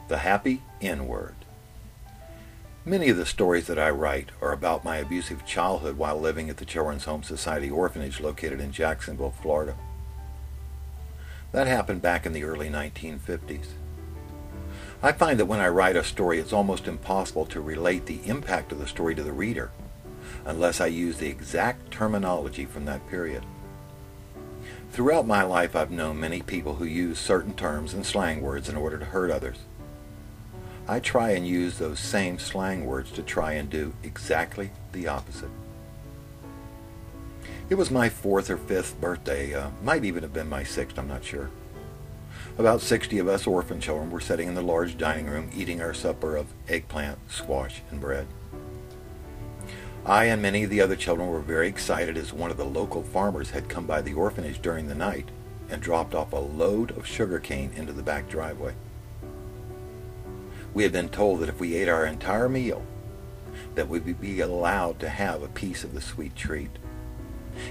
The Happy N Word. Many of the stories that I write are about my abusive childhood while living at the Children's Home Society orphanage located in Jacksonville, Florida. That happened back in the early 1950s. I find that when I write a story, it's almost impossible to relate the impact of the story to the reader unless I use the exact terminology from that period. Throughout my life, I've known many people who use certain terms and slang words in order to hurt others. I try and use those same slang words to try and do exactly the opposite. It was my 4th or 5th birthday, might even have been my 6th, I'm not sure. About 60 of us orphan children were sitting in the large dining room eating our supper of eggplant, squash, and bread. I and many of the other children were very excited as one of the local farmers had come by the orphanage during the night and dropped off a load of sugar cane into the back driveway. We had been told that if we ate our entire meal, that we would be allowed to have a piece of the sweet treat.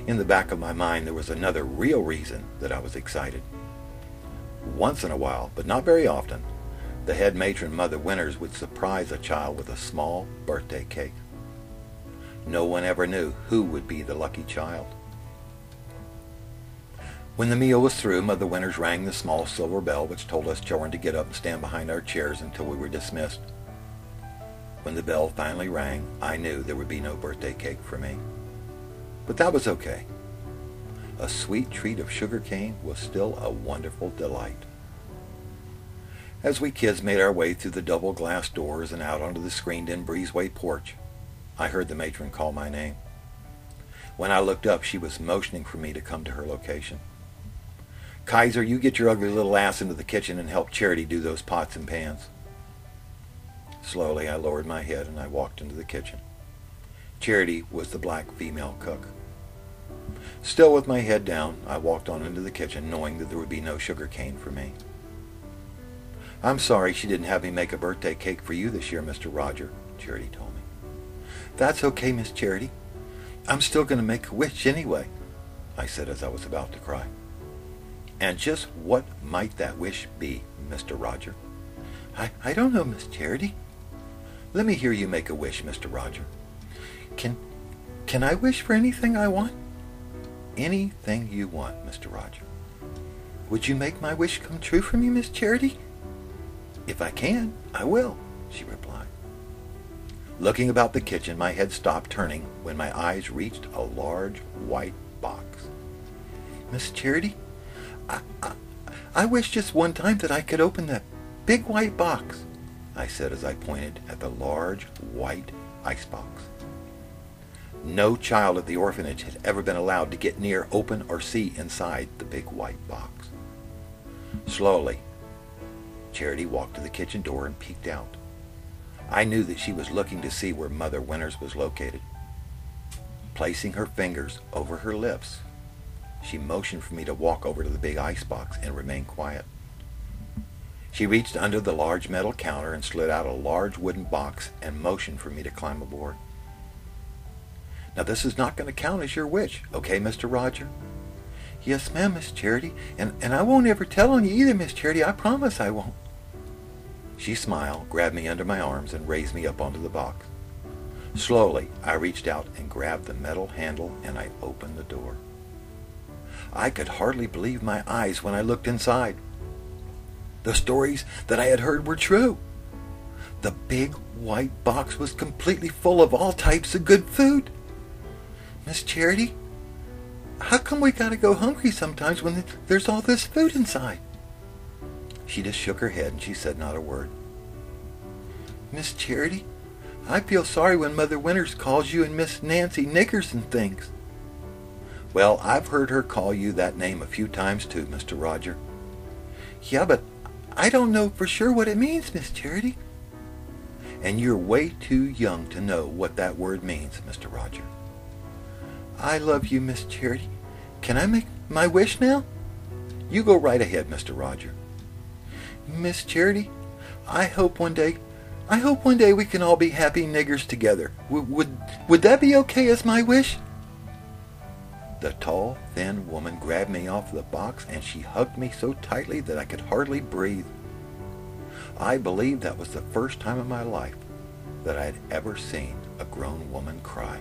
In the back of my mind, there was another real reason that I was excited. Once in a while, but not very often, the head matron, Mother Winters, would surprise a child with a small birthday cake. No one ever knew who would be the lucky child. When the meal was through, Mother Winters rang the small silver bell which told us children to get up and stand behind our chairs until we were dismissed. When the bell finally rang, I knew there would be no birthday cake for me. But that was okay. A sweet treat of sugar cane was still a wonderful delight. As we kids made our way through the double glass doors and out onto the screened-in breezeway porch, I heard the matron call my name. When I looked up, she was motioning for me to come to her location. "Kiser, you get your ugly little ass into the kitchen and help Charity do those pots and pans." Slowly, I lowered my head and I walked into the kitchen. Charity was the black female cook. Still with my head down, I walked on into the kitchen knowing that there would be no sugar cane for me. "I'm sorry she didn't have me make a birthday cake for you this year, Mr. Roger," Charity told me. "That's okay, Miss Charity. I'm still going to make a wish anyway," I said as I was about to cry. "And just what might that wish be, Mr. Roger?" I don't know, Miss Charity." "Let me hear you make a wish, Mr. Roger." Can I wish for anything I want?" "Anything you want, Mr. Roger." "Would you make my wish come true for me, Miss Charity?" "If I can, I will," she replied. Looking about the kitchen, my head stopped turning when my eyes reached a large white box. "Miss Charity, I wish just one time that I could open that big white box," I said as I pointed at the large white icebox. No child at the orphanage had ever been allowed to get near, open, or see inside the big white box. Slowly, Charity walked to the kitchen door and peeked out. I knew that she was looking to see where Mother Winters was located. Placing her fingers over her lips, she motioned for me to walk over to the big icebox and remain quiet. She reached under the large metal counter and slid out a large wooden box and motioned for me to climb aboard. "Now this is not going to count as your wish, okay, Mr. Roger?" "Yes, ma'am, Miss Charity, and I won't ever tell on you either, Miss Charity. I promise I won't." She smiled, grabbed me under my arms, and raised me up onto the box. Slowly, I reached out and grabbed the metal handle, and I opened the door. I could hardly believe my eyes when I looked inside. The stories that I had heard were true. The big white box was completely full of all types of good food. "Miss Charity, how come we gotta go hungry sometimes when there's all this food inside?" She just shook her head and she said not a word. "Miss Charity, I feel sorry when Mother Winters calls you and Miss Nancy niggers and things." "Well, I've heard her call you that name a few times too, Mr. Roger." "Yeah, but I don't know for sure what it means, Miss Charity." "And you're way too young to know what that word means, Mr. Roger." "I love you, Miss Charity. Can I make my wish now?" "You go right ahead, Mr. Roger." "Miss Charity, I hope one day we can all be happy niggers together. Would that be okay as my wish?" The tall, thin woman grabbed me off the box and she hugged me so tightly that I could hardly breathe. I believe that was the first time in my life that I had ever seen a grown woman cry.